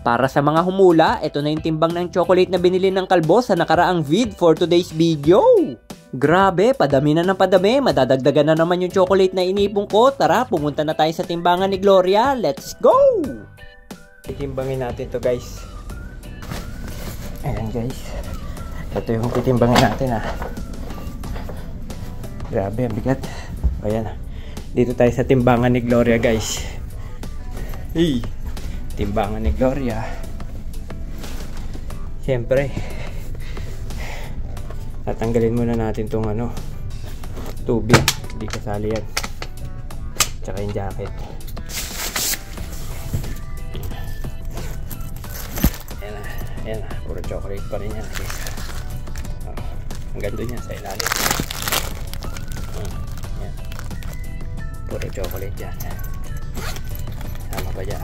Para sa mga humula, ito na yung timbang ng chocolate na binili ng kalbo sa nakaraang vid for today's video. Grabe, padami na ng padami. Madadagdagan na naman yung chocolate na inipon ko. Tara, pumunta na tayo sa timbangan ni Gloria. Let's go! Titimbangin natin to guys. Ayan guys. Ito yung titimbangin natin Grabe, ang bigat. Ayan. Dito tayo sa timbangan ni Gloria guys. Hey! Timbangan ni Gloria. Siyempre, tatanggalin muna natin tong tubig. Hindi kasali yan. Tsaka yung jacket. Ayan na. Puro chocolate pa rin yan. Ang ganda niya sa ilalim. Ayan. Puro chocolate yan. Sama pa dyan.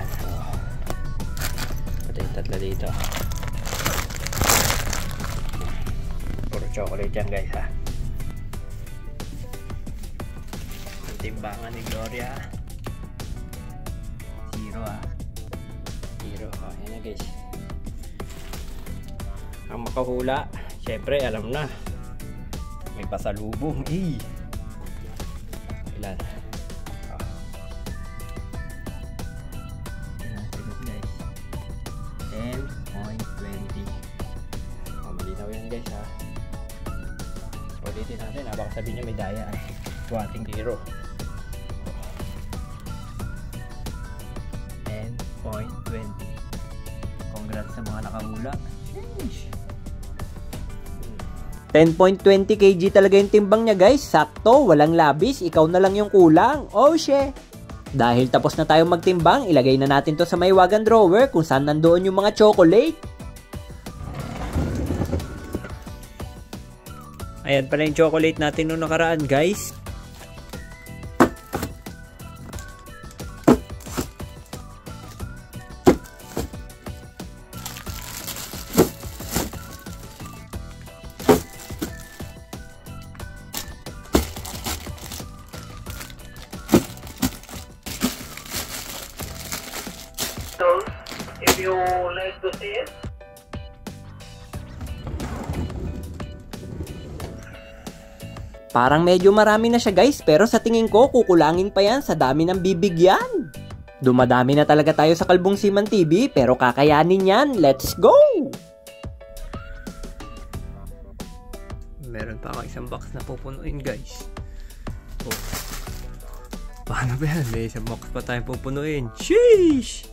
Pati yung tatlo dito. Puro chocolate yan guys Ang timbangan ni Gloria. Zero Zero. Ayan na guys. Ang makahula, syempre alam na. May pasalubong. Ilan? Ulitin natin baka sabihin niya may daya Buhating zero 10.20. Congrats sa mga nakahula. 10.20 kg talaga yung timbang niya guys. Sakto, walang labis. Ikaw na lang yung kulang. Oh shit. Dahil tapos na tayong magtimbang, ilagay na natin to sa may wagon drawer kung saan nandoon yung mga chocolate. Ayan pala yung chocolate natin nung nakaraan guys. So, if you like to see it, parang medyo marami na siya guys, pero sa tingin ko kukulangin pa yan sa dami ng bibigyan. Dumadami na talaga tayo sa Kalbong Seaman TV, pero kakayanin yan. Let's go! Meron pa ako isang box na pupunuin guys. Paano ba yan? May isang box pa tayong pupunuin. Sheesh!